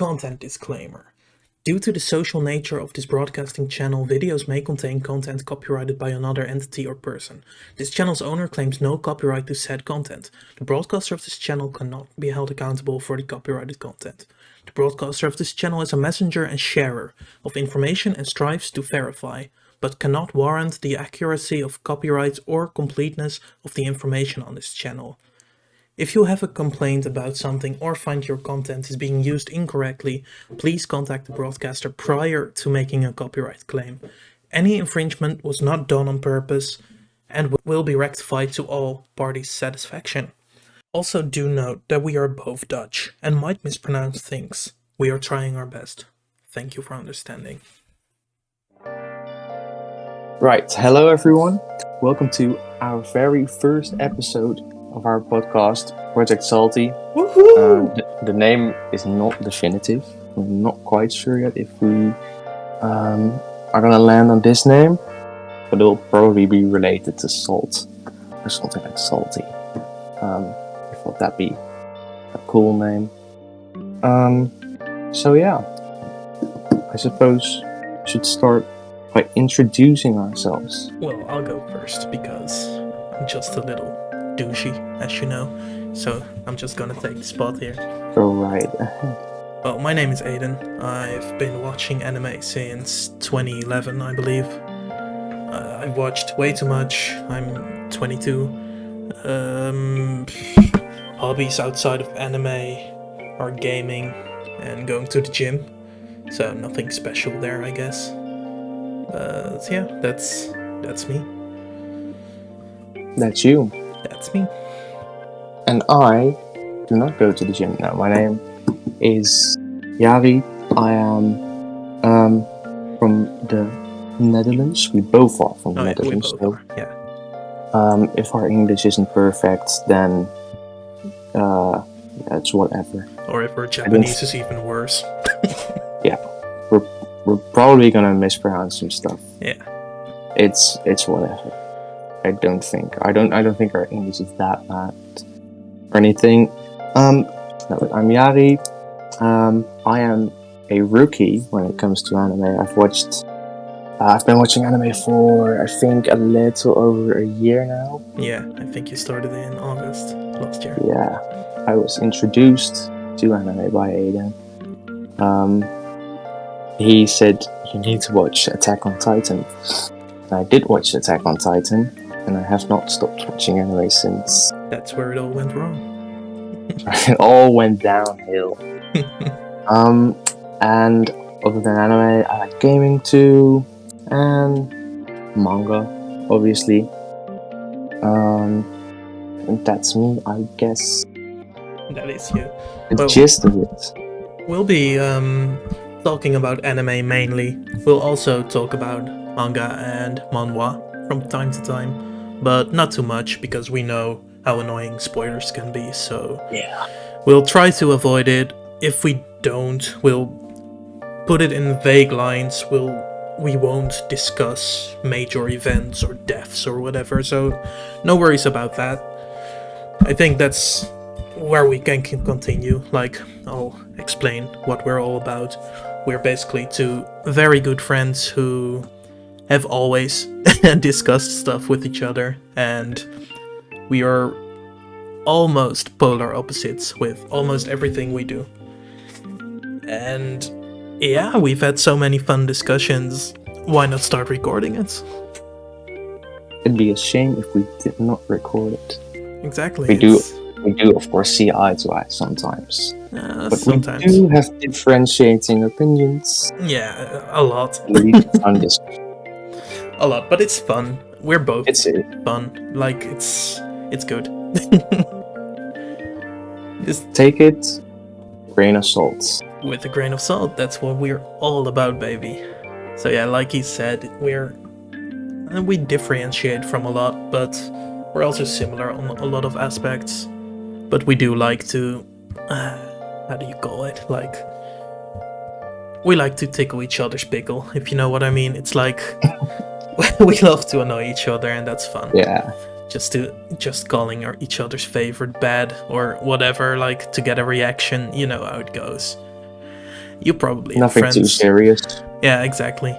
Content disclaimer. Due to the social nature of this broadcasting channel, videos may contain content copyrighted by another entity or person. This channel's owner claims no copyright to said content. The broadcaster of this channel cannot be held accountable for the copyrighted content. The broadcaster of this channel is a messenger and sharer of information and strives to verify, but cannot warrant the accuracy of copyright or completeness of the information on this channel. If you have a complaint about something or find your content is being used incorrectly, please contact the broadcaster prior to making a copyright claim. Any infringement was not done on purpose and will be rectified to all parties' satisfaction. Also, do note that we are both Dutch and might mispronounce things. We are trying our best. Thank you for understanding. Right, hello everyone. Welcome to our very first episode of our podcast, Project Salty. Woohoo! The name is not definitive. We're not quite sure yet if we are gonna land on this name, but it'll probably be related to salt or something like salty. I thought that'd be a cool name. So yeah, I suppose we should start by introducing ourselves. Well, I'll go first because I'm just a little douchey, as you know, so I'm just gonna take the spot here. Go right. Well, my name is Aiden. I've been watching anime since 2011, I believe. I've watched way too much. I'm 22. Hobbies outside of anime are gaming and going to the gym, so nothing special there, I guess. But yeah, that's me. That's you. That's me. And I do not go to the gym now. My name is Yary. I am from the Netherlands. We both are from the Netherlands. We both are, yeah. If our English isn't perfect, then yeah, it's whatever. Or if our Japanese is even worse. Yeah, we're probably gonna mispronounce some stuff. Yeah. It's whatever. I don't think our English is that bad or anything. No, but I'm Yari. I am a rookie when it comes to anime. I've been watching anime for I think a little over a year now. Yeah, I think you started in August last year. Yeah, I was introduced to anime by Aiden. He said you need to watch Attack on Titan. And I did watch Attack on Titan, and I have not stopped watching anime since. That's where it all went wrong. It all went downhill. And other than anime, I like gaming too, and manga, obviously. And that's me, I guess. That is you. The gist of it. We'll be talking about anime mainly. We'll also talk about manga and manhwa from time to time, but not too much because we know how annoying spoilers can be, so yeah, we'll try to avoid it. If we don't, we'll put it in vague lines. We won't discuss major events or deaths or whatever, so no worries about that. I think that's where we can continue. Like, I'll explain what we're all about. We're basically two very good friends who have always discussed stuff with each other, and we are almost polar opposites with almost everything we do. And yeah, we've had so many fun discussions. Why not start recording it? It'd be a shame if we did not record it. Exactly. We do of course see eye to eye sometimes. But sometimes. We do have differentiating opinions. Yeah, a lot. A lot, but it's fun. We're both it's fun. Like, it's good. Just take it grain of salt. With a grain of salt, that's what we're all about, baby. So yeah, like he said, we differentiate from a lot, but we're also similar on a lot of aspects. But we do like to, how do you call it? Like, we like to tickle each other's pickle, if you know what I mean. It's like, we love to annoy each other, and that's fun. Yeah. Just calling each other's favorite bad or whatever, like, to get a reaction. You know how it goes. You probably have Nothing friends. too serious. Yeah, exactly.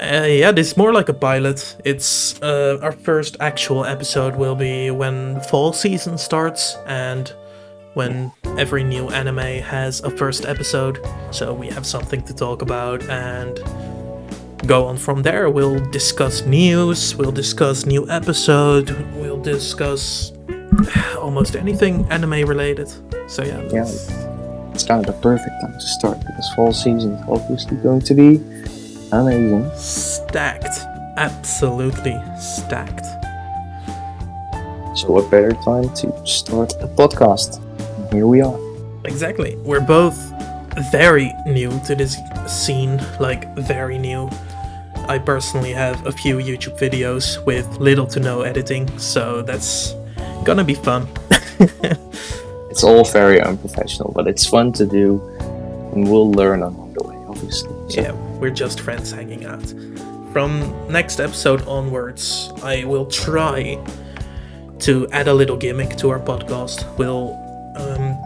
Yeah, this is more like a pilot. It's our first actual episode will be when fall season starts and when every new anime has a first episode. So we have something to talk about and go on from there. We'll discuss news, we'll discuss new episode, we'll discuss almost anything anime related. So yeah, It's kind of the perfect time to start because fall season is obviously going to be amazing. Stacked. Absolutely stacked. So what better time to start a podcast? And here we are. Exactly. We're both very new to this scene, like very new. I personally have a few YouTube videos with little to no editing, so that's gonna be fun. It's all very unprofessional, but it's fun to do, and we'll learn along the way, obviously. So. Yeah, we're just friends hanging out. From next episode onwards, I will try to add a little gimmick to our podcast. We'll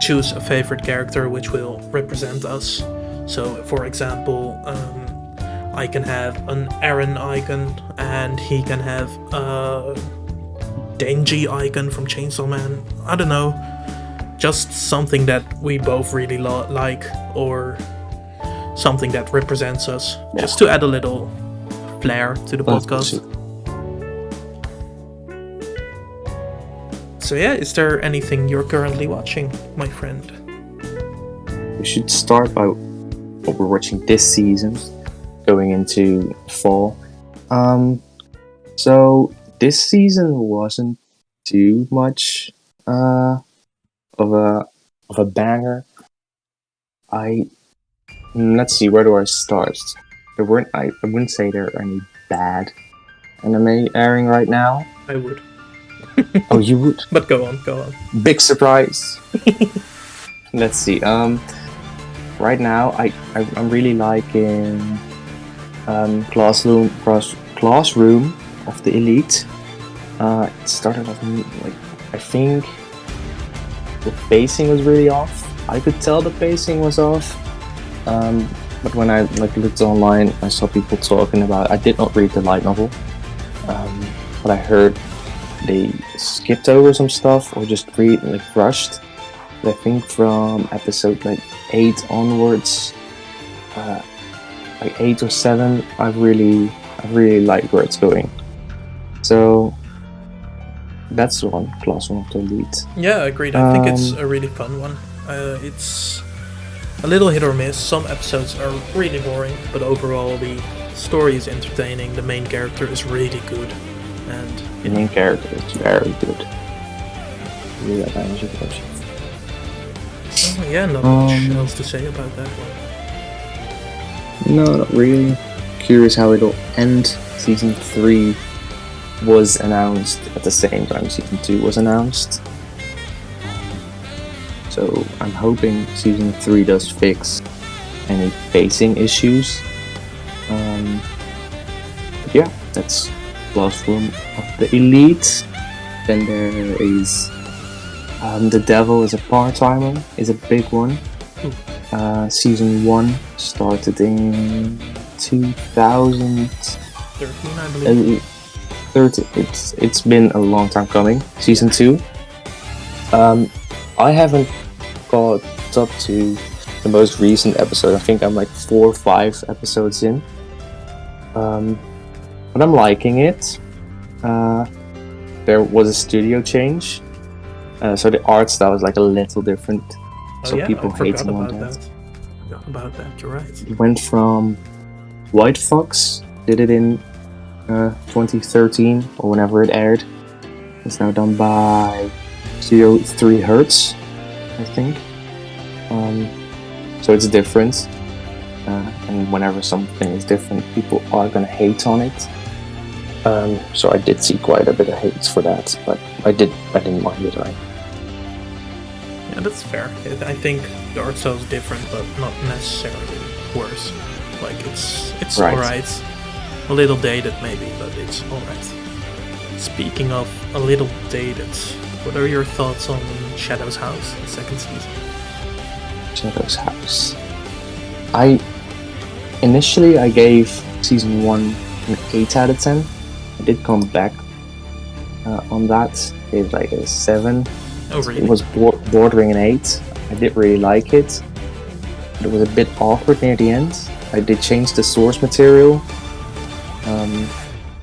choose a favorite character which will represent us. So, for example, I can have an Aaron icon, and he can have a Denji icon from Chainsaw Man. I don't know. Just something that we both really like, or something that represents us. Yeah. Just to add a little flair to the podcast. So yeah, is there anything you're currently watching, my friend? We should start by what we're watching this season, going into fall. So this season wasn't too much of a banger. Let's see, where do I start? There weren't. I wouldn't say there are any bad anime airing right now. I would. Oh, you would? But go on. Big surprise. Let's see. Right now, I'm really liking Classroom of the Elite. It started off like, I think the pacing was really off. I could tell the pacing was off. But when I looked online, I saw people talking about. I did not read the light novel, but I heard they skipped over some stuff or just rushed. But I think from episode 8 onwards, 8 or 7, I really like where it's going. So that's one, Classroom of the Elite. Yeah, agreed. I think it's a really fun one. It's a little hit or miss. Some episodes are really boring, but overall the story is entertaining. The main character is really good, and the main character is very good. Yeah, not much else to say about that one. No, not really. Curious how it'll end. Season 3 was announced at the same time Season 2 was announced. So I'm hoping Season 3 does fix any pacing issues. Yeah, that's Classroom of the Elite. Then there is The Devil is a Part-Timer, is a big one. Season 1 started in 2013, I believe. 30. It's been a long time coming. Season 2. I haven't got up to the most recent episode. I think I'm 4 or 5 episodes in. But I'm liking it. There was a studio change. So the art style is a little different. So people hating on that. Forgot about that, you're right. It went from White Fox, did it in 2013 or whenever it aired. It's now done by Studio 3 Hertz, I think. So it's different. And whenever something is different, people are gonna hate on it. So I did see quite a bit of hate for that, but I didn't mind it. Yeah, that's fair. I think the art style is different, but not necessarily worse. It's right. Alright. A little dated maybe, but it's alright. Speaking of a little dated, what are your thoughts on Shadow's House, the second season? Shadow's House. I gave season 1 an 8 out of 10. I did come back on that. Gave like a 7. Oh, really? It was bordering an 8. I did really like it. It was a bit awkward near the end. I did change the source material.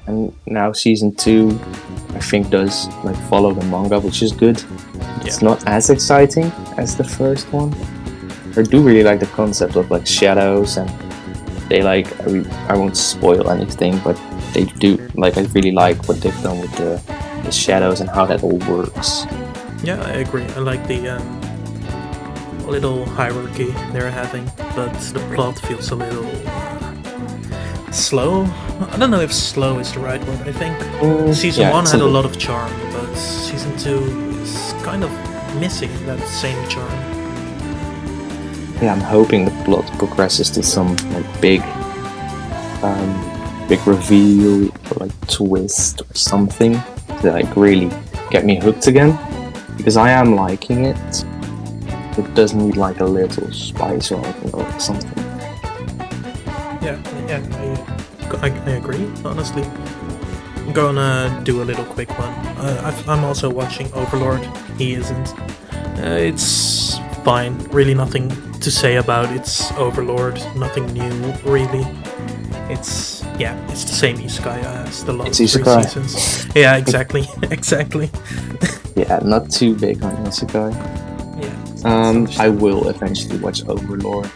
And now season 2, I think, does like follow the manga, which is good. It's not as exciting as the first one. I do really like the concept of like shadows, and they like, I won't spoil anything, but they do like, I really like what they've done with the shadows and how that all works. Yeah, I agree. I like the little hierarchy they're having, but the plot feels a little slow. I don't know if slow is the right word. I think season 1 had a lot of charm, but season 2 is kind of missing that same charm. Yeah, I'm hoping the plot progresses to some like big reveal or like twist or something to like really get me hooked again, because I am liking it. It does need like a little spice or something. Yeah, I agree, honestly. I'm gonna do a little quick one. I'm also watching Overlord. He isn't. It's fine. Really nothing to say about it's Overlord. Nothing new, really. It's the same isekai as the last 3 seasons. Yeah, exactly. Exactly. Yeah, not too big on isekai. Yeah. I will eventually watch Overlord.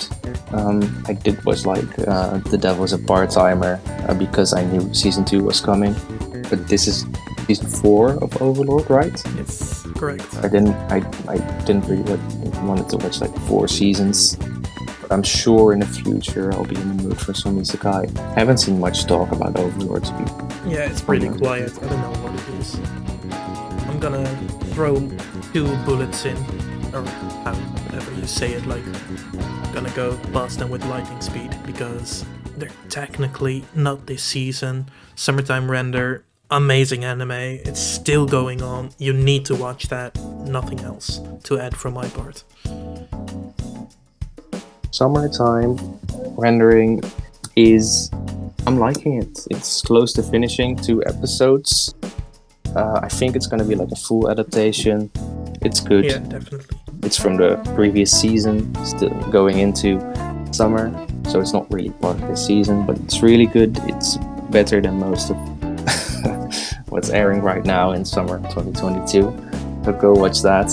I did watch like The Devil's a Part-Timer because I knew season 2 was coming. But this is season 4 of Overlord, right? Yes, correct. I didn't really wanted to watch like 4 seasons. But I'm sure in the future I'll be in the mood for some isekai. I haven't seen much talk about Overlord to be. Yeah, it's pretty quiet. I don't know what it is. I'm gonna throw 2 bullets in, or however you say it, like, I'm gonna go past them with lightning speed, because they're technically not this season. Summertime Render, amazing anime, it's still going on, you need to watch that, nothing else to add from my part. Summertime Rendering is... I'm liking it. It's close to finishing, 2 episodes. I think it's gonna be like a full adaptation. It's good. Yeah, definitely. It's from the previous season, still going into summer, so it's not really part of the season, but it's really good. It's better than most of what's airing right now in summer 2022. So go watch that.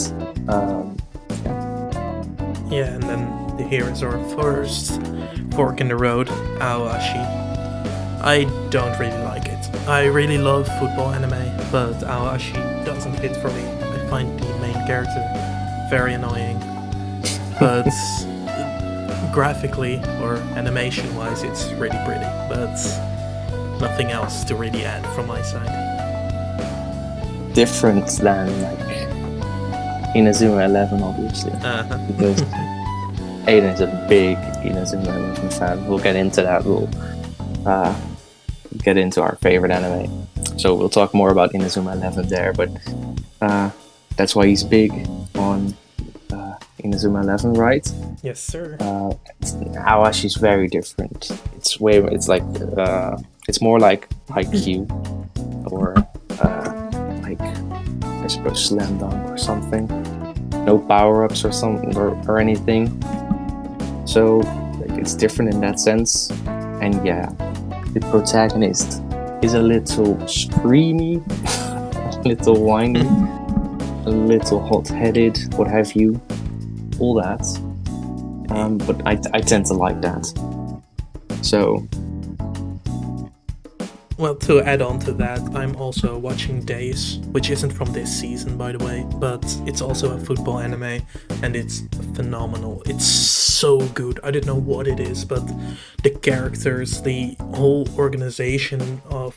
Yeah, and then here is our first fork in the road, Aoashi. I don't really like it. I really love football anime, but Aoashi doesn't fit for me. I find the main character very annoying. But graphically or animation wise, it's really pretty, but nothing else to really add from my side. Different than like Inazuma 11, obviously. Because Aiden is a big Inazuma 11 fan. We'll get into that. We'll get into our favorite anime. So we'll talk more about Inazuma 11 there, but that's why he's big on Inazuma 11, right? Yes, sir. Awashi's very different. It's more like IQ or like, I suppose, Slam Dunk or something. No power-ups or something or anything. So like, it's different in that sense. And yeah, the protagonist is a little screamy, a little whiny, a little hot-headed, what have you, all that. But I tend to like that. So, well, to add on to that, I'm also watching Days, which isn't from this season, by the way, but it's also a football anime, and it's phenomenal. It's so good. I don't know what it is, but the characters, the whole organization of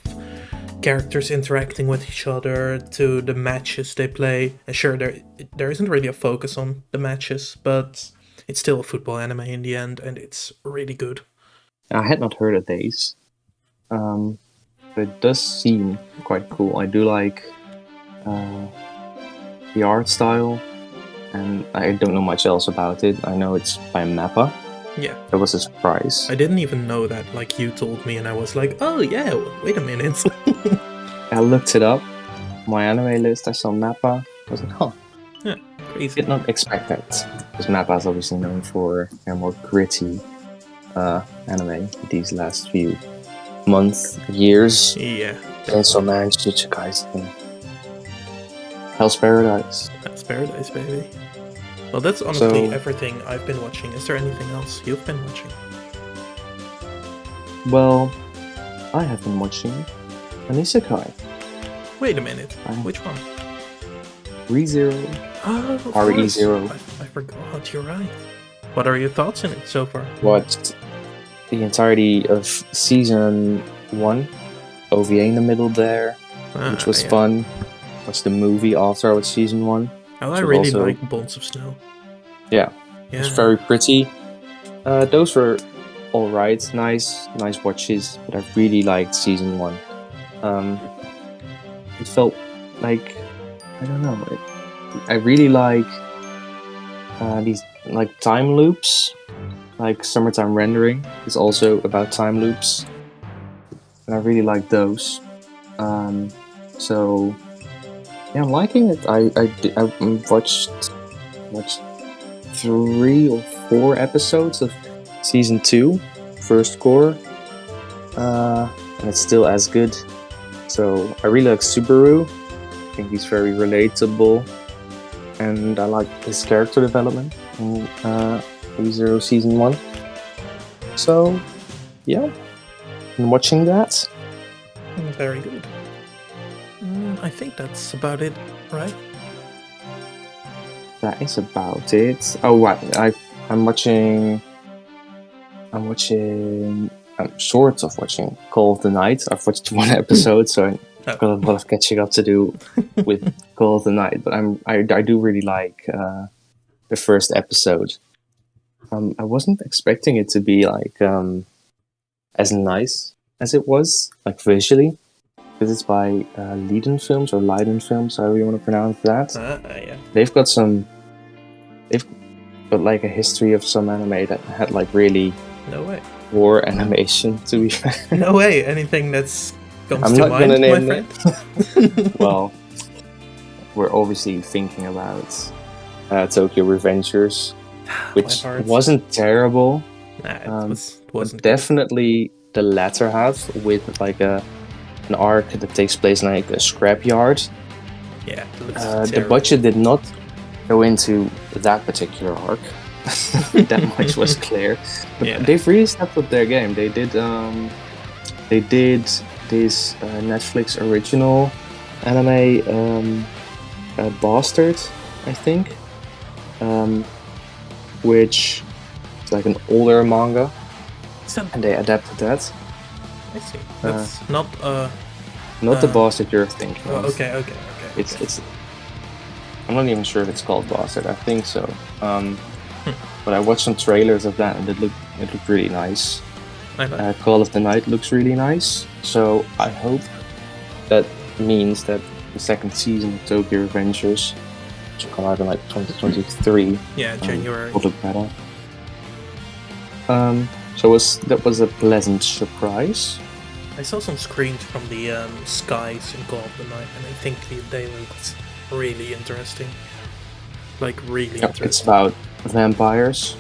characters interacting with each other, to the matches they play. And sure, there isn't really a focus on the matches, but it's still a football anime in the end, and it's really good. I had not heard of Days. But it does seem quite cool. I do like the art style and I don't know much else about it. I know it's by Mappa. Yeah. That was a surprise. I didn't even know that, like, you told me, and I was like, oh yeah, wait a minute. I looked it up. My anime list, I saw Mappa. I was like, huh. Yeah, crazy. Did not expect that. Because Mappa is obviously known for a more gritty anime these last few months, years. Yeah. Chainsaw Man, Jujutsu Kaisen, Hell's Paradise. That's Paradise, baby. Well, that's honestly everything I've been watching. Is there anything else you've been watching? Well, I have been watching an isekai. Wait a minute. Which one? ReZero. Oh, of ReZero. I forgot. You're right. What are your thoughts on it so far? Watched the entirety of season 1. OVA in the middle there, which was fun. Watched the movie after I watched season 1. Oh, I really like Bonds of Snow. Yeah. It's very pretty. Those were alright, nice watches, but I really liked season 1. It felt like, I don't know, I really like these like time loops, like Summertime Rendering is also about time loops, and I really like those. So yeah, I'm liking it. I watched 3 or 4 episodes of season 2, first core, and it's still as good. So I really like Subaru. I think he's very relatable, and I like his character development in ReZero season 1. So yeah, I'm watching that. Very good. I think that's about it, right? That is about it. Oh, right. I'm sort of watching Call of the Night. I've watched 1 episode, so I've got a lot of catching up to do with Call of the Night. But I do really like the first episode. I wasn't expecting it to be like as nice as it was, like visually, because it's by Leiden Films or Leiden Films, however you want to pronounce that. Yeah. They've got like a history of some anime that had like really poor animation, to be fair. No way. Anything that's comes I'm to not mind, gonna name my friend? Well, we're obviously thinking about Tokyo Revengers, which wasn't terrible. Nah, it wasn't. Definitely the latter half with like an arc that takes place in like a scrapyard. Yeah, the budget did not go into that particular arc. That much was clear. But they've really stepped up their game. They did this Netflix original anime, Bastard, I think, which is like an older manga, and they adapted that. I see. That's not the Bastard you're thinking of. Okay. It's. I'm not even sure if it's called Bastard. I think so. But I watched some trailers of that, and it looked really nice. Call of the Night looks really nice. So I hope that means that the second season of Tokyo Revengers, which will come out in like 2023, January, will look better. So that was a pleasant surprise. I saw some screens from the skies in Call of the Night, and I think they looked really interesting. Like, really interesting. It's about vampires.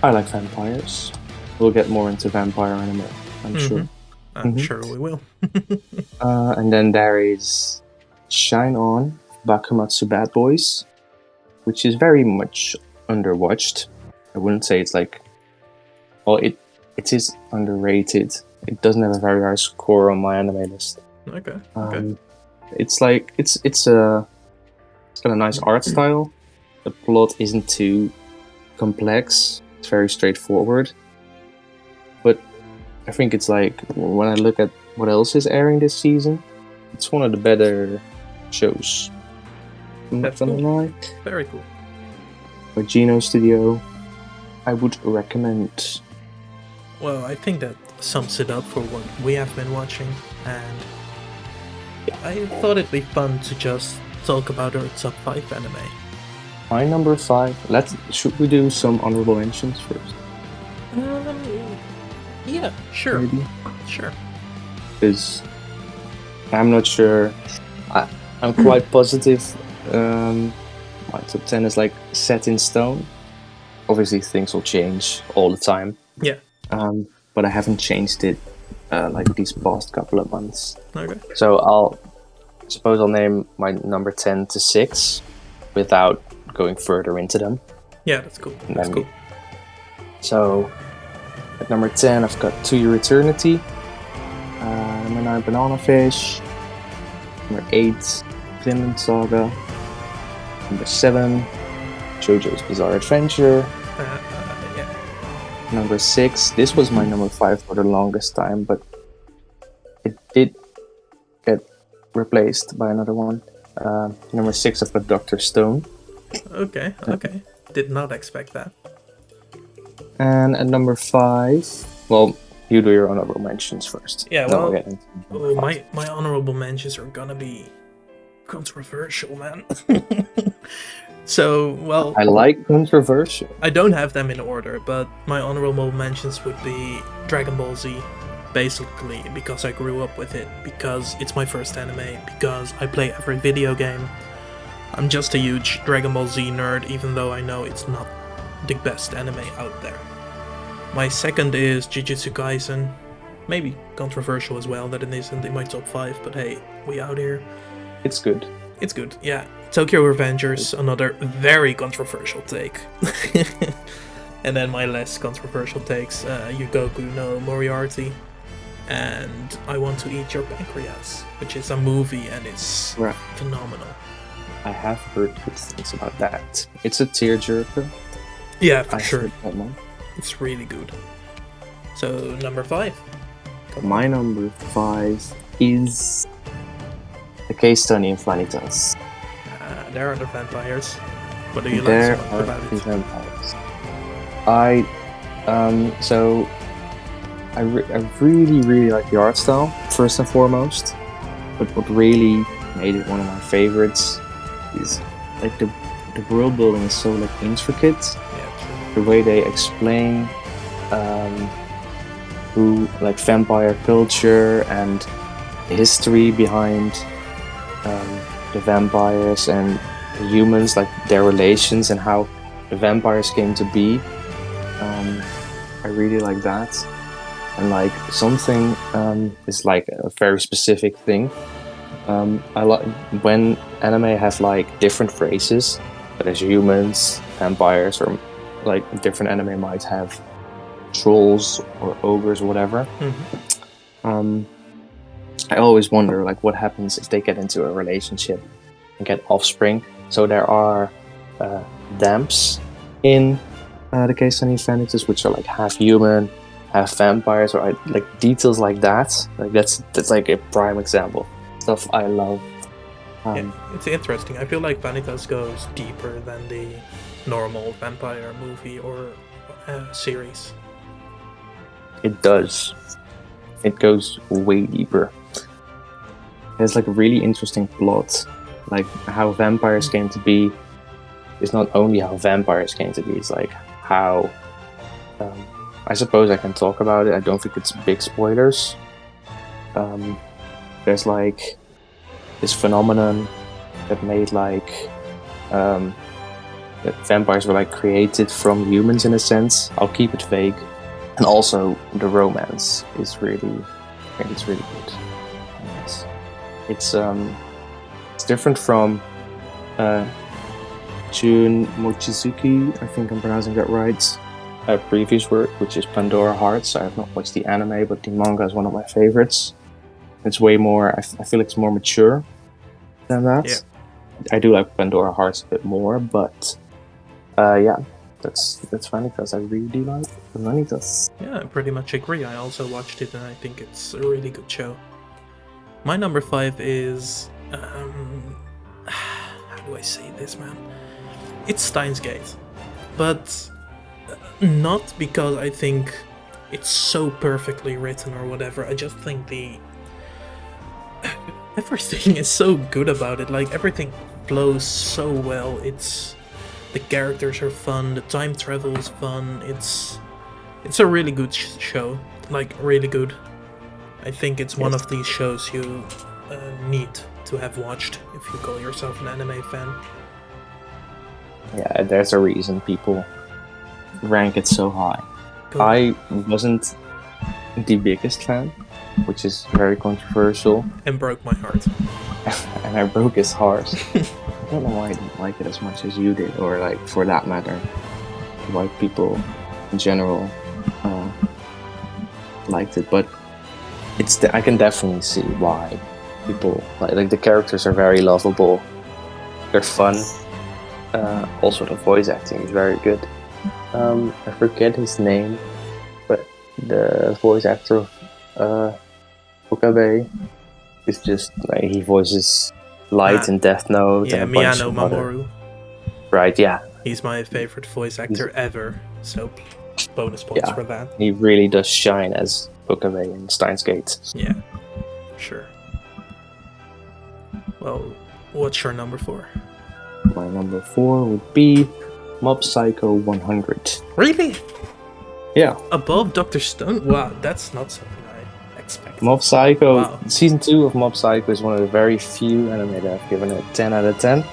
I like vampires. We'll get more into vampire anime, I'm sure. I'm sure we will. And then there is Shine On, Bakumatsu Bad Boys, which is very much underwatched. I wouldn't say it's like... Well, it is underrated. It doesn't have a very high score on my anime list. Okay. It's like it's got a nice art style. The plot isn't too complex. It's very straightforward. But I think it's like, when I look at what else is airing this season, it's one of the better shows. That's cool. Very cool. By Geno Studio, I would recommend. Well, I think that sums it up for what we have been watching, and I thought it'd be fun to just talk about our top 5 anime. My number 5. Should we do some honorable mentions first? Yeah, sure. Maybe. Sure. Because I'm not sure. I'm quite positive. My top 10 is like set in stone. Obviously, things will change all the time. Yeah. But I haven't changed it like these past couple of months. Okay. So I'll name my number 10 to 6 without going further into them. Yeah, that's cool. That's cool. So at number 10, I've got To Your Eternity. Number 9, Banana Fish. Number 8, Finland Saga. Number 7, JoJo's Bizarre Adventure. Yeah. Number 6, this was my number 5 for the longest time, but it did get replaced by another one. Number 6, I've got Dr. Stone. Okay. Did not expect that. And at number 5, well, you do your honorable mentions first. Yeah, Then well, we'll get into my honorable mentions are gonna be controversial, man. So, well, I like controversial. I don't have them in order, but my honorable mentions would be Dragon Ball Z, basically because I grew up with it, because it's my first anime, because I play every video game. I'm just a huge Dragon Ball Z nerd, even though I know it's not the best anime out there. My second is Jujutsu Kaisen. Maybe controversial as well that it isn't in my top 5, but hey, we out here. It's good. It's good, yeah. Tokyo Revengers, another very controversial take. And then my less controversial takes, Yugoku no Moriarty, and I Want to Eat Your Pancreas, which is a movie and it's phenomenal. I have heard good things about that. It's a tearjerker. Yeah, for sure. That one. It's really good. So, number 5. My number 5 is The Case Study in Vanitas. There are the vampires. What do you There like so much are about the it? vampires. I really like the art style, first and foremost. But what really made it one of my favorites is like the world building is so like intricate. Yeah, The way they explain who like vampire culture and the history behind the vampires and the humans, like their relations and how the vampires came to be. I really like that. And like something is like a very specific thing. I like when anime have like different races, but as humans, vampires, or like different anime might have trolls or ogres or whatever. Mm-hmm. I always wonder like what happens if they get into a relationship and get offspring. So there are damps in the Case Study Vanitas, which are like half human, half vampires, or like details like that. Like that's like a prime example. Stuff I love. Yeah, it's interesting. I feel like Vanitas goes deeper than the normal vampire movie or series. It does. It goes way deeper. There's like a really interesting plot. Like how vampires came to be is not only how vampires came to be, it's like how I suppose I can talk about it. I don't think it's big spoilers. There's like this phenomenon that made like that vampires were like created from humans in a sense. I'll keep it vague. And also the romance is really good. It's different from Jun Mochizuki, I think I'm pronouncing that right. Previous work, which is Pandora Hearts. I have not watched the anime, but the manga is one of my favorites. It's way more, I feel it's more mature than that. Yeah. I do like Pandora Hearts a bit more, but yeah, that's Vanitas. I really like Vanitas. Yeah, I pretty much agree. I also watched it and I think it's a really good show. My number 5 is... how do I say this, man? It's Steins Gate. But not because I think it's so perfectly written or whatever. I just think everything is so good about it. Like, everything flows so well. It's The characters are fun. The time travel is fun. It's a really good show. Like, really good. I think it's one of these shows you need to have watched if you call yourself an anime fan. Yeah, there's a reason people rank it so high. Cool. I wasn't the biggest fan, which is very controversial. And broke my heart. And I broke his heart. I don't know why I didn't like it as much as you did, or like for that matter, white people in general liked it. But I can definitely see why people like the characters are very lovable. They're fun. Also, the voice acting is very good. I forget his name, but the voice actor of Okabe is just like he voices Light in Death Note and a bunch Miyano of Mamoru. other. Right, yeah. He's my favorite voice actor ever, so bonus points for that. He really does shine as Okabe in Steins Gate. Yeah, sure. Well, what's your number 4? My number 4 would be Mob Psycho 100. Really? Yeah. Above Dr. Stone? Wow, that's not something I expected. Mob Psycho, Wow. Season 2 of Mob Psycho is one of the very few anime that I've given it 10 out of 10.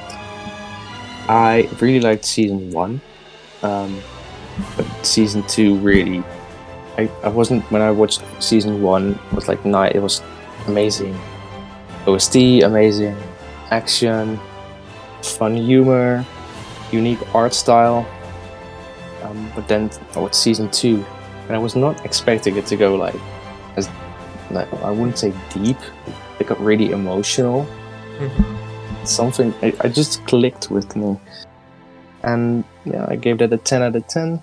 I really liked Season 1. But Season 2 really... I wasn't... When I watched Season 1, it was like it was amazing. OST, amazing. Action, fun humor, unique art style. But then I watched Season 2, and I was not expecting it to go like I wouldn't say deep. It got really emotional. Mm-hmm. Something I just clicked with me, and yeah, I gave that a 10 out of 10.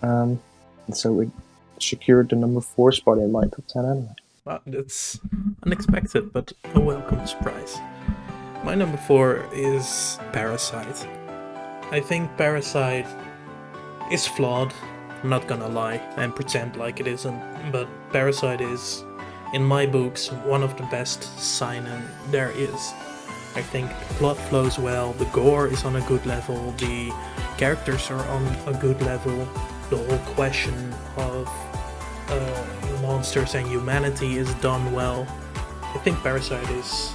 And so it secured the number 4 spot in my top 10 anime. Wow, that's unexpected, but a welcome surprise. My number 4 is Parasite. I think Parasite is flawed. I'm not gonna lie and pretend like it isn't, but Parasite is, in my books, one of the best seinen there is. I think the plot flows well, the gore is on a good level, the characters are on a good level, the whole question of monsters and humanity is done well. I think Parasite is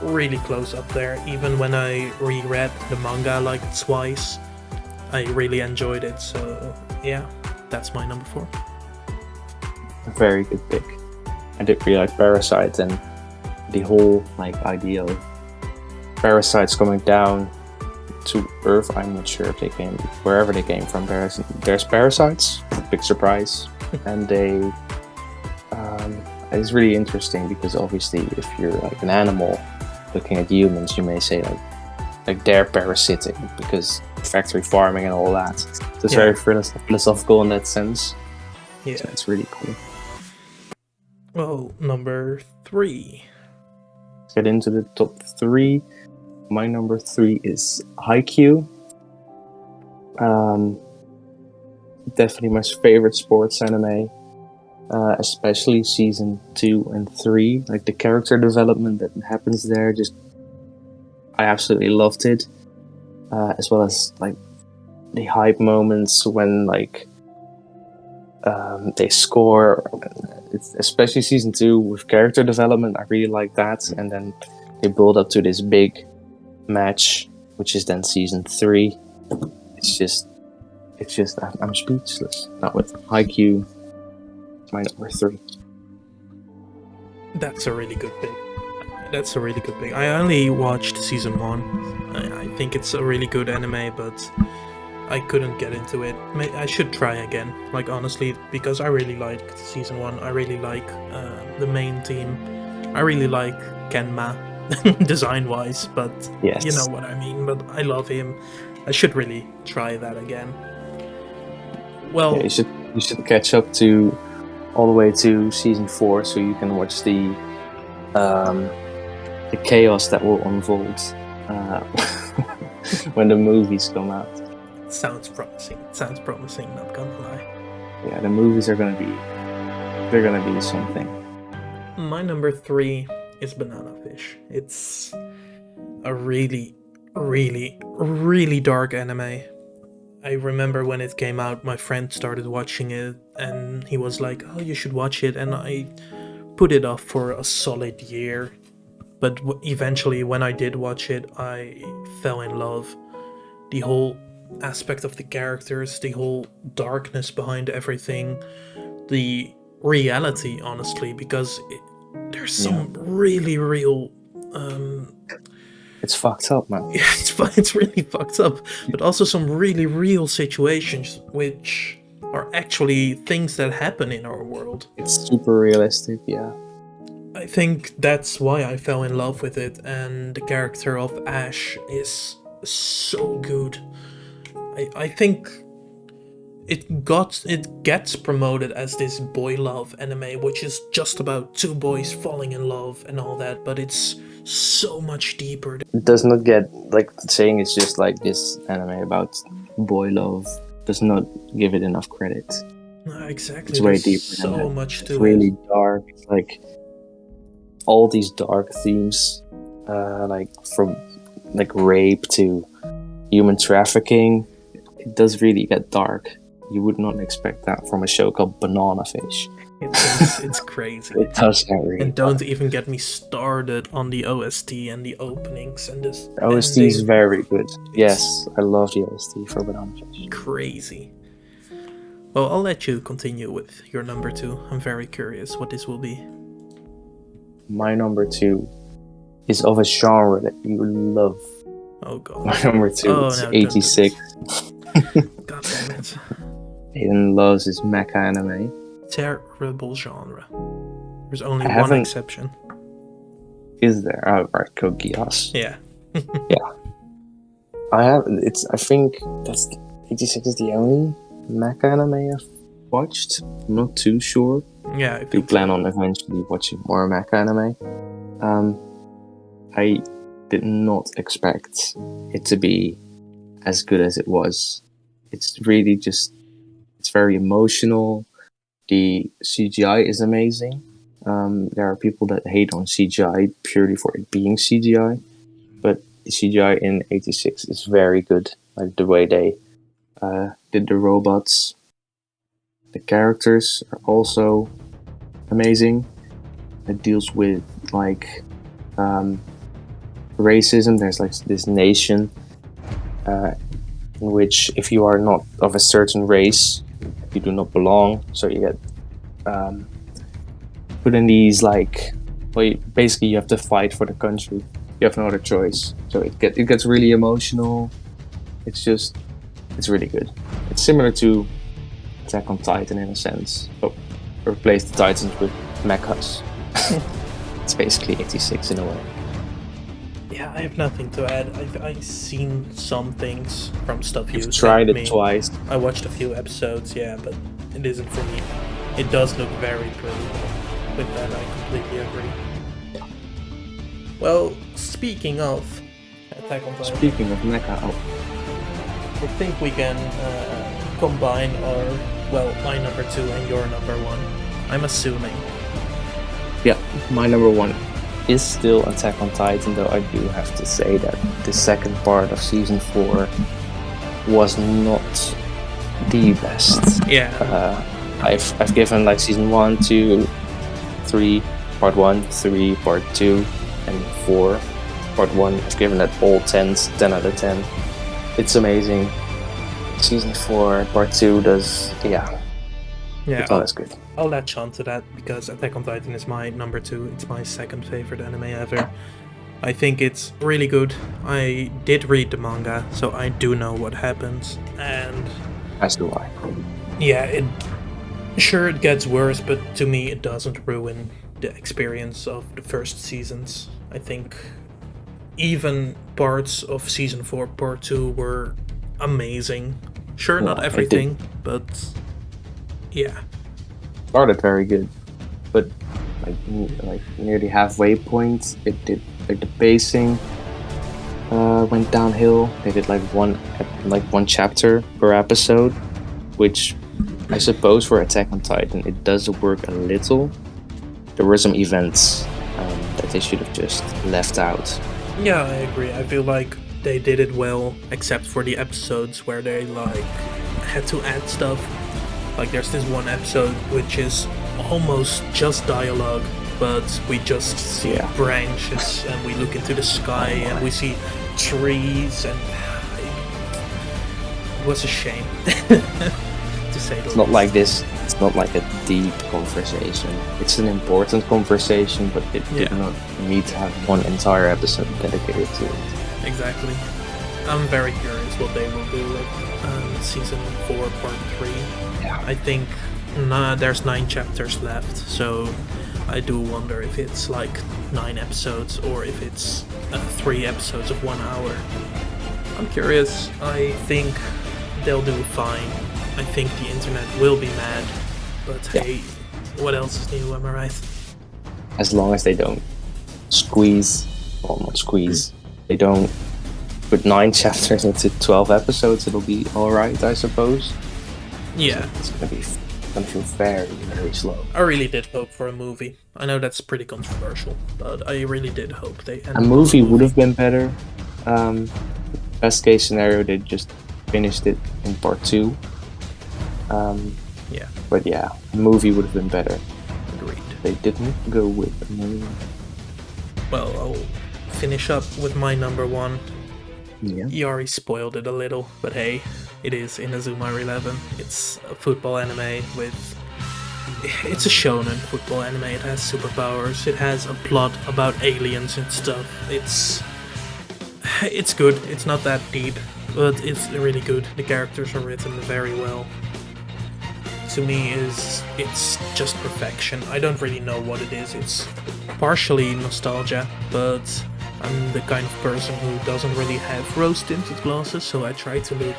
really close up there. Even when I reread the manga like twice, I really enjoyed it. So yeah, that's my number 4. A very good pick. I did really like Parasite, and the whole idea of parasites coming down to Earth. I'm not sure if they came wherever they came from. There's parasites, big surprise, and they. It's really interesting because obviously, if you're like an animal looking at humans, you may say like they're parasitic because factory farming and all that. So it's very philosophical in that sense. Yeah, so it's really cool. Well, number 3. Let's get into the top 3. My number 3 is Haikyuu. Definitely my favorite sports anime, especially season 2 and 3. Like the character development that happens there, I absolutely loved it. As well as like the hype moments when they score. Especially season 2 with character development, I really like that. And then they build up to this big match, which is then season 3. It's just I'm speechless. Not with Haikyuu. My number 3. That's a really good pick. I only watched season 1. I think it's a really good anime, but I couldn't get into it. I should try again, like honestly, because I really liked season 1. I really like the main team. I really like Kenma, design-wise, but yes. You know what I mean. But I love him. I should really try that again. Well, yeah, you should catch up to all the way to season 4, so you can watch the chaos that will unfold when the movies come out. Sounds promising. Not gonna lie. Yeah, the movies are gonna be something. My number 3 is Banana Fish. It's a really really, really dark anime. I remember when it came out, my friend started watching it, and he was like, "Oh, you should watch it," and I put it off for a solid year. But eventually, when I did watch it, I fell in love. The whole aspect of the characters, the whole darkness behind everything, the reality, honestly, because there's some really real. It's fucked up, man. Yeah, it's really fucked up, but also some really real situations which are actually things that happen in our world. It's super realistic, yeah. I think that's why I fell in love with it, and the character of Ash is so good. I think it gets promoted as this boy love anime, which is just about two boys falling in love and all that, but it's so much deeper. It does not get, like, saying it's just like this anime about boy love does not give it enough credit. Exactly. It's way There's deeper so than that. much It's to really it. dark. It's like all these dark themes, like from like rape to human trafficking. It does really get dark. You would not expect that from a show called Banana Fish. It's crazy. It does get really And don't even get me started on the OST and the openings and this The OST is very good. Yes, I love the OST for Banana Fish. crazy. Well, I'll let you continue with your number 2. I'm very curious what this will be. My number 2 is of a genre that you love. Oh god. My number 2 is no, don't do 86. God damn it. Aiden loves his mecha anime. Terrible genre. There's only I one haven't- exception. Is there? Oh, right, Code Geass. Yeah. I think that's 86 is the only mecha anime I've watched. I'm not too sure. Yeah, I I do think plan on eventually watching more mecha anime. I did not expect it to be as good as it was. It's really just, it's very emotional. The CGI is amazing. There are people that hate on CGI purely for it being CGI, but the CGI in 86 is very good. Like the way they did the robots. The characters are also amazing. It deals with like racism. There's like this nation in which if you are not of a certain race, you do not belong. So you get put in these like, well, basically you have to fight for the country. You have no other choice. So it gets really emotional. It's really good. It's similar to Attack on Titan in a sense, but replace the Titans with mechas. It's basically 86 in a way. yeah, I have nothing to add. I've seen some things from stuff You've you tried sent it me. twice. I watched a few episodes, yeah, but it isn't for me. It does look very pretty. With that, I completely agree. Well, speaking of Attack on Titan, Speaking of mecha, I think we can combine my number 2 and your number 1. I'm assuming. yeah, my number 1 is still Attack on Titan, though I do have to say that the second part of season 4 was not the best. Yeah. I've given like season 1, 2, 3, part 1, 3, part 2, and 4. Part 1, I've given that all 10s, 10 out of 10. It's amazing. Season 4, part 2 does, Yeah, it's always good. I'll latch on to that because Attack on Titan is my number 2. It's my second favorite anime ever. I think it's really good. I did read the manga, so I do know what happens. And As do I. yeah, it gets worse, but to me it doesn't ruin the experience of the first seasons. I think even parts of season 4, part 2 were amazing. Sure, not Yeah, it everything, but yeah. Started very good, but like near the halfway point, it did like the pacing went downhill. They did like one chapter per episode, which I suppose for Attack on Titan it does work a little. There were some events that they should have just left out. Yeah, I agree. I feel like they did it well, except for the episodes where they like had to add stuff. Like there's this one episode which is almost just dialogue, but we just see Yeah. branches and we look into the sky and we see trees, and it was a shame to say the It's not least. like this. It's not like a deep conversation. It's an important conversation, but it did Yeah. not need to have one entire episode dedicated to it. Exactly. I'm very curious what they will do with season 4, part 3. Yeah. I think there's 9 chapters left, so I do wonder if it's like 9 episodes or if it's 3 episodes of 1 hour. I'm curious. I think they'll do fine. I think the internet will be mad, but Yeah. hey, what else is new, am I right? As long as they don't not squeeze, they don't put 9 chapters into 12 episodes, it'll be alright, I suppose. Yeah, It's gonna feel very, very slow. I really did hope for a movie. I know that's pretty controversial, but I really did hope they A movie would have been better. Best case scenario, they just finished it in part 2. Yeah, But yeah, a movie would have been better. agreed. They didn't go with a movie. Well, I'll finish up with my number 1. Yeah. Yari spoiled it a little, but hey, it is Inazuma 11. It's a football anime with... It's a shonen football anime. It has superpowers. It has a plot about aliens and stuff. It's good. It's not that deep, but it's really good. The characters are written very well. To me, it's just perfection. I don't really know what it is. It's partially nostalgia, but I'm the kind of person who doesn't really have rose-tinted glasses, so I try to look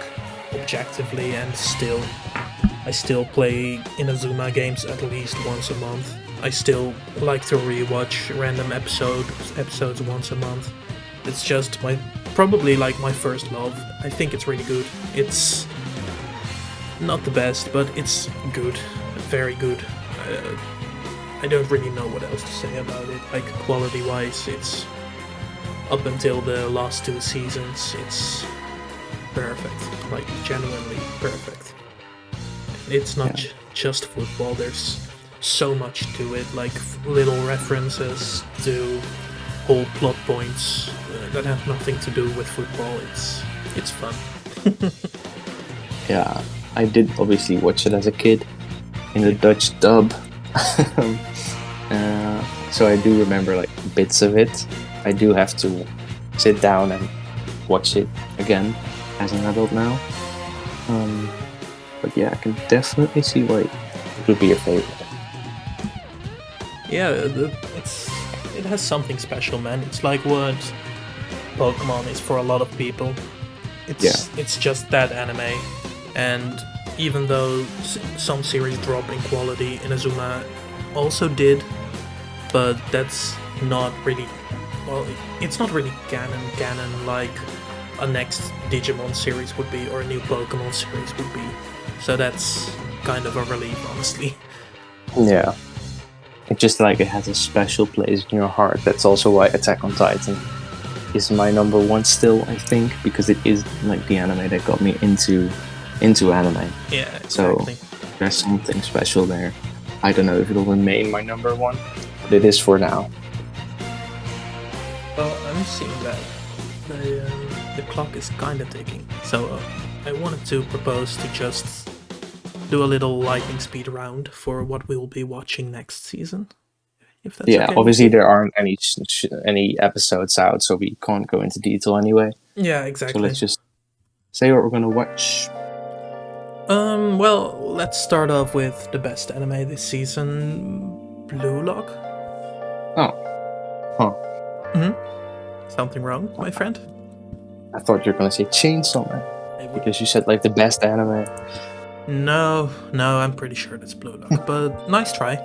objectively, and I still play Inazuma games at least once a month. I still like to rewatch random episodes once a month. It's just probably like my first love. I think it's really good. It's not the best, but it's good, very good. I don't really know what else to say about it. Like quality-wise, it's up until the last 2 seasons, it's perfect, like genuinely perfect. It's not just football. There's so much to it, like little references to whole plot points that have nothing to do with football. It's fun. Yeah, I did obviously watch it as a kid in the Dutch dub. So I do remember like bits of it. I do have to sit down and watch it again as an adult now. But yeah, I can definitely see why it would be your favorite. Yeah, it has something special, man. It's like what Pokemon is for a lot of people. It's just that anime, and even though some series drop in quality, Inazuma also did, but that's not really, well, it's not really canon like a next Digimon series would be, or a new Pokemon series would be. So that's kind of a relief, honestly. Yeah. It's just like it has a special place in your heart. That's also why Attack on Titan is my number 1 still, I think, because it is like the anime that got me into anime. Yeah, exactly. So there's something special there. I don't know if it'll remain my number 1, but it is for now. Well, I'm seeing that the clock is kind of ticking, so I wanted to propose to just do a little lightning speed round for what we'll be watching next season. If that's okay. Obviously there aren't any episodes out, so we can't go into detail anyway. Yeah, exactly. So let's just say what we're gonna watch. Well, let's start off with the best anime this season, Blue Lock. Oh. Huh. Something wrong, my friend? I thought you were gonna say Chainsaw Man, because you said like the best anime. No, I'm pretty sure that's Blue Lock, but nice try.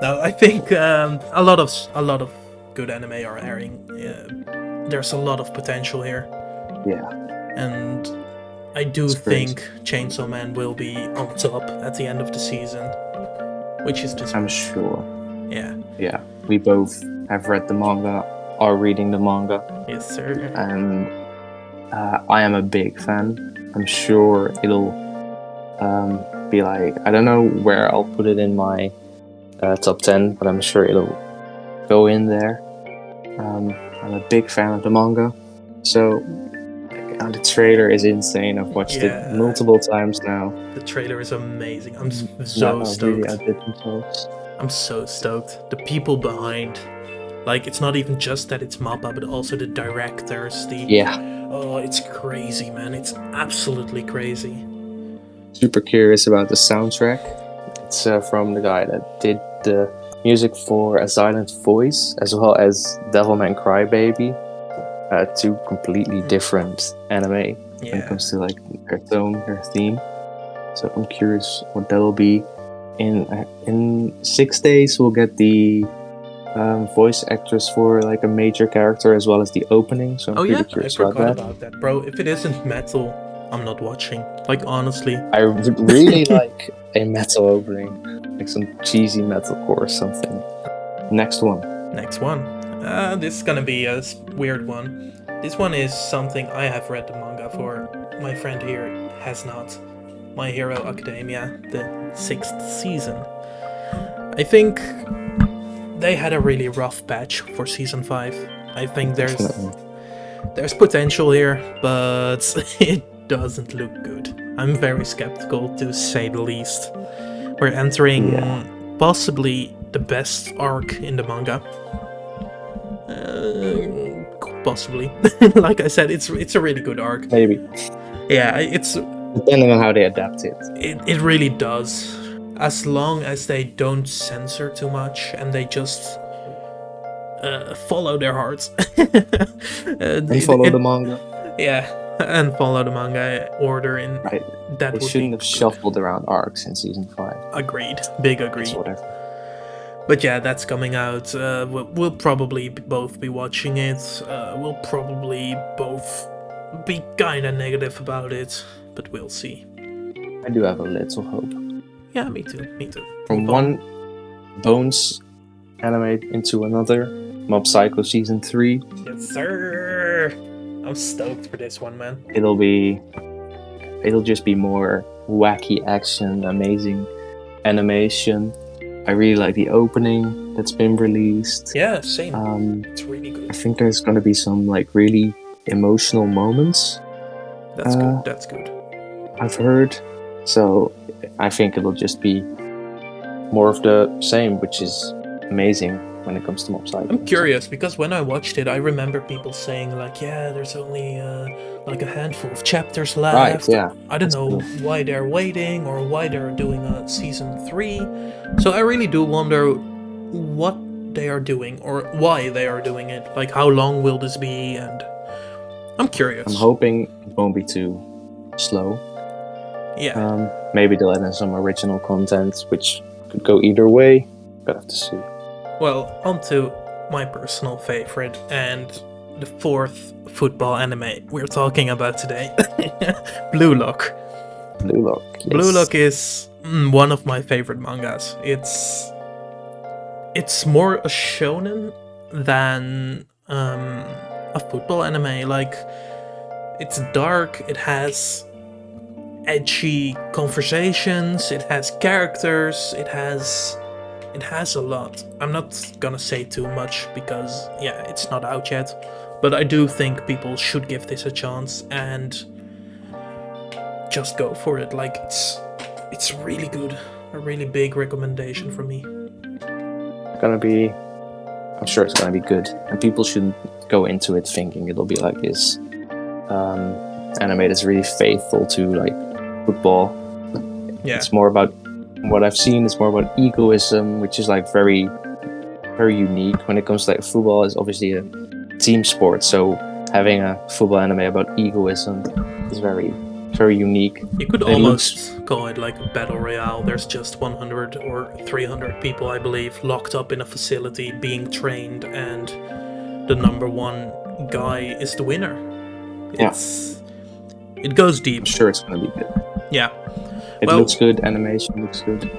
No, I think a lot of good anime are airing. There's a lot of potential here. Yeah. And I do think Chainsaw Man will be on top at the end of the season, which is just... I'm sure. Yeah. Yeah. We both have read the manga, are reading the manga. Yes, sir. And I am a big fan. I'm sure it'll be like, I don't know where I'll put it in my top 10, but I'm sure it'll go in there. I'm a big fan of the manga, so the trailer is insane. I've watched it multiple times now. The trailer is amazing. I'm Yeah, so really stoked. outdid themselves. I'm so stoked. The people behind, like, it's not even just that it's Mappa, but also the directors. Oh, it's crazy, man. It's absolutely crazy. Super curious about the soundtrack. It's from the guy that did the music for A Silent Voice, as well as Devilman Crybaby. Two completely different anime when it comes to like their tone, their theme. So I'm curious what that'll be. In 6 days, we'll get the voice actress for like a major character as well as the opening. So I'm pretty curious I forgot about that, bro. If it isn't metal, I'm not watching. Like, honestly, I really like a metal opening, like some cheesy metalcore or something. Next one. This is gonna be a weird one. This one is something I have read the manga for. My friend here has not. My Hero Academia, the 6th season. I think they had a really rough patch for season 5. I think there's potential here, but it doesn't look good. I'm very skeptical, to say the least. We're entering possibly the best arc in the manga. Possibly. Like I said, it's a really good arc. Maybe. Yeah, it's... Depending on how they adapt it. It really does. As long as they don't censor too much and they just follow their hearts. And follow the manga. Yeah, and follow the manga order in... Right. That they shouldn't have shuffled around arcs in season 5. Agreed. Big agreed. Whatever. But yeah, that's coming out. We'll probably both be watching it. We'll probably both be kinda negative about it, but we'll see. I do have a little hope. Yeah, me too. From one Bones anime into another, Mob Psycho Season 3. Yes, sir! I'm stoked for this one, man. It'll just be more wacky action, amazing animation. I really like the opening that's been released. Yeah, same. It's really good. I think there's gonna be some like really emotional moments. That's good. I've heard. So I think it'll just be more of the same, which is amazing when it comes to Mob Psycho. I'm curious, because when I watched it, I remember people saying like, yeah, there's only like a handful of chapters left. Right, yeah. I don't know why they're waiting or why they're doing a season 3. So I really do wonder what they are doing or why they are doing it. Like, how long will this be? And I'm curious. I'm hoping it won't be too slow. Yeah. Maybe they'll add in some original content, which could go either way. But have to see. Well, on to my personal favorite and the 4th football anime we're talking about today. Blue Lock. Blue Lock, yes. Blue Lock is one of my favorite mangas. It's more a shonen than a football anime. Like, it's dark, it has edgy conversations, it has characters, it has a lot. I'm not gonna say too much because, yeah, it's not out yet. But I do think people should give this a chance and just go for it. Like, it's really good. A really big recommendation from me. I'm sure it's gonna be good. And people shouldn't go into it thinking it'll be like this anime that's really faithful to like football. Yeah. It's more about what I've seen. It's more about egoism, which is like very, very unique. When it comes to like football, is obviously a team sport. So having a football anime about egoism is very, very unique. You could almost call it like a battle royale. There's just 100 or 300 people, I believe, locked up in a facility being trained, and the number 1 guy is the winner. It goes deep. I'm sure it's gonna be good. Yeah. It looks good, animation looks good.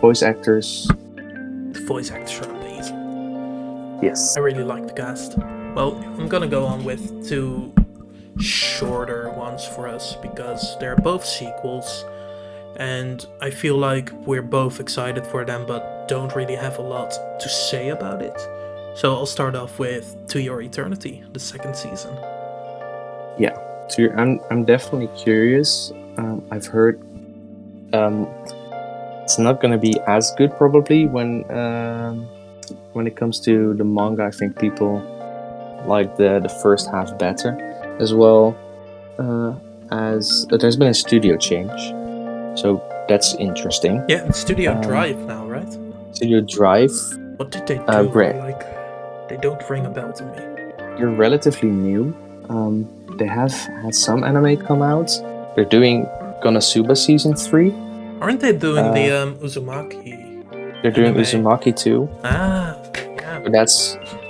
Voice actors. The voice actors are amazing. Yes. I really like the cast. Well, I'm gonna go on with 2 shorter ones for us because they're both sequels, and I feel like we're both excited for them but don't really have a lot to say about it. So I'll start off with To Your Eternity, the second season. Yeah, I'm definitely curious. I've heard it's not gonna be as good probably when it comes to the manga. I think people like the first half better, as well as there's been a studio change, so that's interesting. Yeah, it's Studio Drive now, right? Studio Drive. What did they do? Brett. Like, they don't ring a bell to me. They're relatively new. They have had some anime come out. They're doing Konosuba season 3. Aren't they doing the Uzumaki? They're doing anime? Uzumaki too. Ah, yeah. But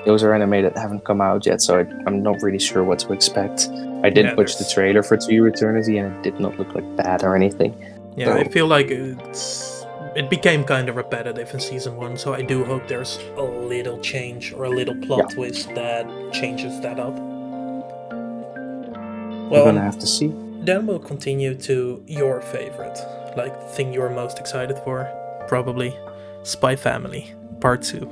those are anime that haven't come out yet, so I'm not really sure what to expect. I did watch the trailer for To Your Eternity, and it did not look like bad or anything. Yeah, so I feel like it became kind of repetitive in season 1, so I do hope there's a little change or a little plot twist that changes that up. We're gonna have to see. Then we'll continue to your favorite, like the thing you're most excited for, probably Spy Family Part 2.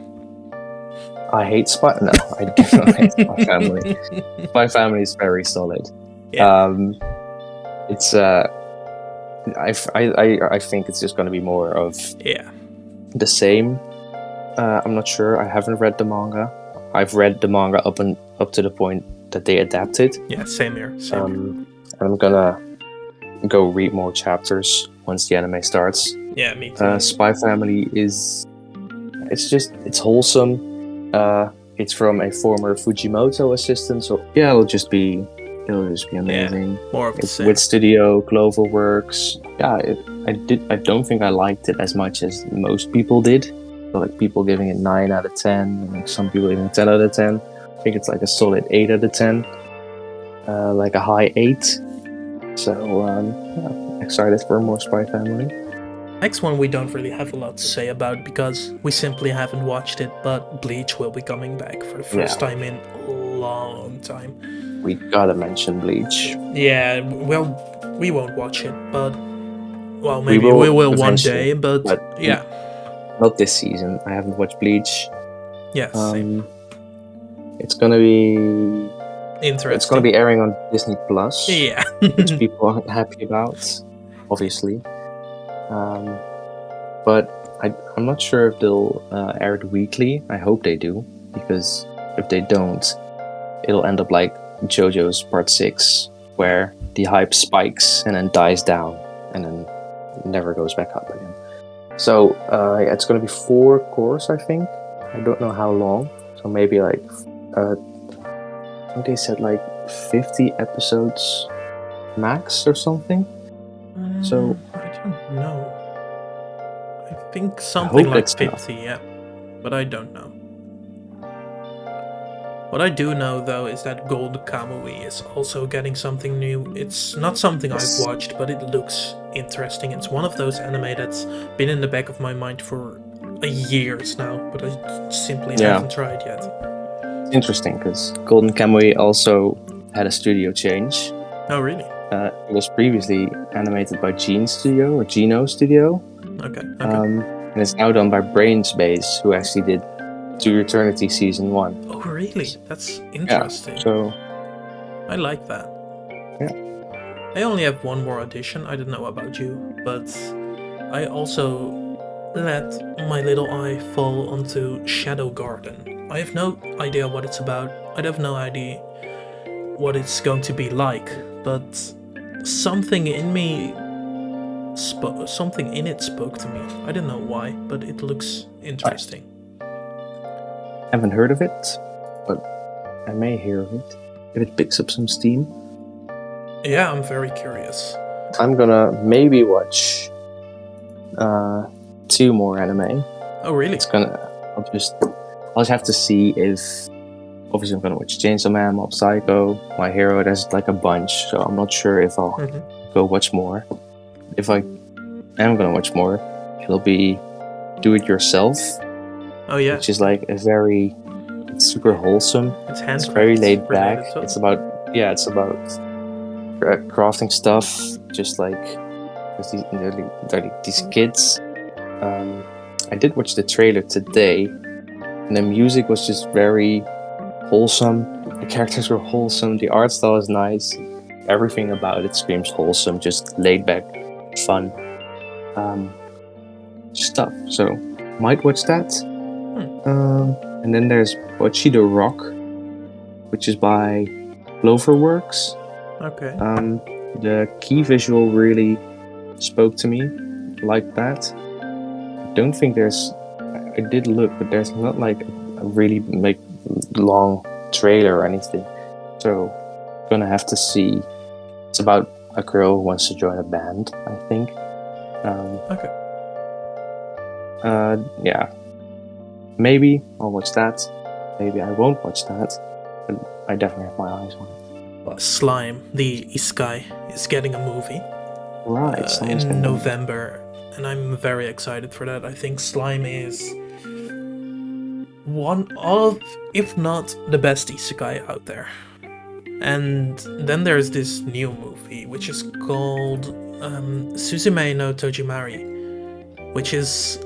I hate Spy. No, I do not hate Spy Family. Spy Family is very solid. Yeah. It's I think it's just going to be more of the same. I'm not sure. I haven't read the manga. I've read the manga up to the point that they adapted. Yeah, same here. I'm gonna go read more chapters once the anime starts. Yeah, me too. Spy Family it's wholesome. It's from a former Fujimoto assistant, so yeah, it'll just be amazing. Yeah, more of the same. With Studio Cloverworks. Yeah, I don't think I liked it as much as most people did. So, like, people giving it 9 out of 10, and like some people giving it 10 out of 10. I think it's like a solid 8 out of 10. Like a high 8. So excited for more Spy Family. Next one we don't really have a lot to say about because we simply haven't watched it, but Bleach will be coming back for the first time in a long time. We gotta mention Bleach. Yeah, well, we won't watch it, but well, maybe we will one day, but yeah. Not this season. I haven't watched Bleach. Yeah, same. It's gonna be interesting. It's gonna be airing on Disney Plus. Yeah. Which people aren't happy about, obviously. But I'm not sure if they'll air it weekly. I hope they do, because if they don't, it'll end up like JoJo's Part 6, where the hype spikes and then dies down and then never goes back up again. So it's going to be 4 course, I think. I don't know how long. So maybe like I think they said like 50 episodes max or something. So I don't know. I think something like 50, yeah. But I don't know. What I do know, though, is that Gold Kamui is also getting something new. It's not something I've watched, but it looks interesting. It's one of those anime that's been in the back of my mind for years now, but I simply haven't tried yet. It's interesting, because Golden Kamui also had a studio change. Oh, really? It was previously animated by Geno Studio. Okay. And it's now done by Brainspace, who actually did To Your Eternity Season 1. Oh, really? That's interesting. Yeah, so I like that. Yeah. I only have one more audition. I don't know about you, but I also let my little eye fall onto Shadow Garden. I have no idea what it's about. I have no idea what it's going to be like, but something in it spoke to me. I don't know why, but it looks interesting. I haven't heard of it, but I may hear of it if it picks up some steam. Yeah, I'm very curious. I'm gonna maybe watch 2 more anime. Oh, really? I'll just have to see if. Obviously, I'm gonna watch Chainsaw Man, Mob Psycho, My Hero. There's like a bunch, so I'm not sure if I'll go watch more. If I am gonna watch more, it'll be Do It Yourself. Oh yeah, which is like it's super wholesome. It's very laid back. It's about crafting stuff, just like these kids. I did watch the trailer today, and the music was just very wholesome. The characters were wholesome. The art style is nice. Everything about it screams wholesome, just laid back, fun stuff. So might watch that. And then there's Bocchi the Rock, which is by Cloverworks. Okay. The key visual really spoke to me like that. I don't think there's... I did look, but there's not like a really long trailer or anything. So, gonna have to see. It's about a girl who wants to join a band, I think. Okay. Yeah. Maybe I'll watch that. Maybe I won't watch that. But I definitely have my eyes on it. Slime, the isekai, is getting a movie Right. in November, and I'm very excited for that. I think Slime is one of, if not the best isekai out there. And then there's this new movie, which is called Suzume no Tojimari, which is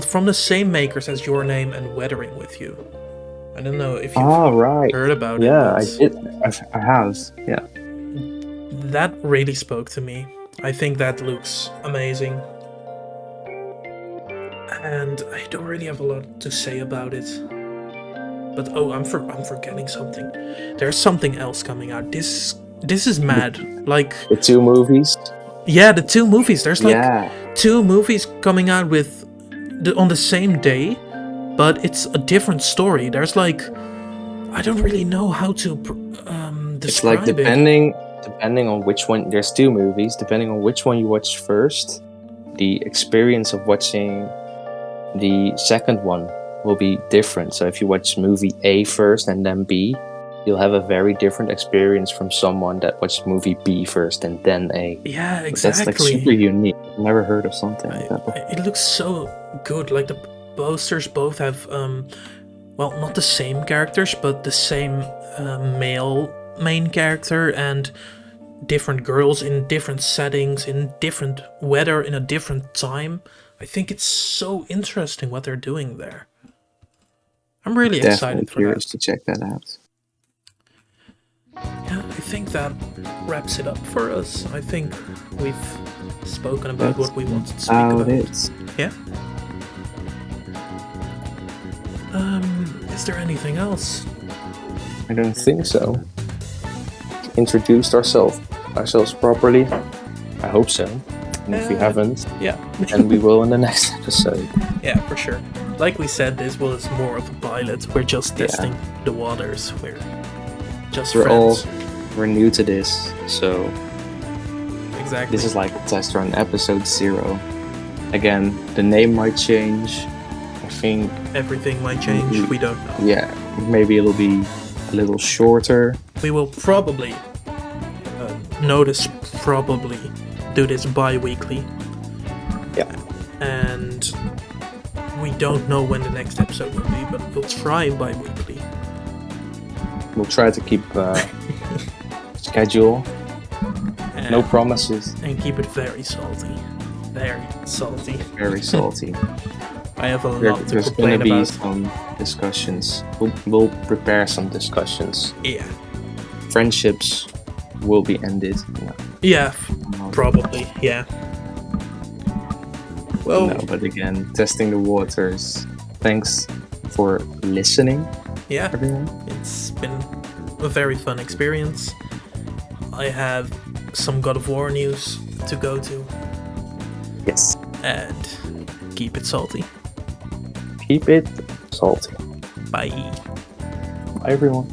from the same makers as Your Name and Weathering with You. I don't know if you've heard about it. Yeah, I have. Yeah. That really spoke to me. I think that looks amazing. And I don't really have a lot to say about it. But I'm forgetting something. There's something else coming out. This is mad. Like the two movies. Yeah, the two movies. There's two movies coming out on the same day, but it's a different story. There's I don't really know how to describe it's like depending on which one. There's two movies. Depending on which one you watch first, the experience of watching the second one will be different. So if you watch movie A first and then B, you'll have a very different experience from someone that watched movie B first and then A. Yeah, exactly. That's super unique. I've never heard of something like that before. It looks so good. Like the posters both have, not the same characters, but the same male main character and different girls in different settings, in different weather, in a different time. I think it's so interesting what they're doing there. I'm really excited for curious to check that out. Yeah, I think that wraps it up for us. I think we've spoken about what we wanted to speak about. Yeah. Is there anything else? I don't think so. Introduced ourselves properly. I hope so. And if we haven't, then we will in the next episode. Yeah, for sure. Like we said, this was more of a pilot. We're just testing the waters. We're just friends. We're new to this, so exactly. This is like a test run, episode 0. Again, the name might change. I think everything might change. We don't know. Yeah, maybe it'll be a little shorter. We will probably do this bi-weekly. Yeah. And we don't know when the next episode will be, but we'll try bi-weekly. We'll try to keep schedule. No promises. And keep it very salty. Very salty. Very salty. I have a lot to There's complain gonna be about. some discussions. We'll prepare some discussions. Yeah. Friendships will be ended. Yeah, probably. Yeah. Well, no, but again, testing the waters. Thanks for listening. Yeah, everyone. It's been a very fun experience. I have some God of War news to go to. Yes. And keep it salty. Keep it salty. Bye. Bye, everyone.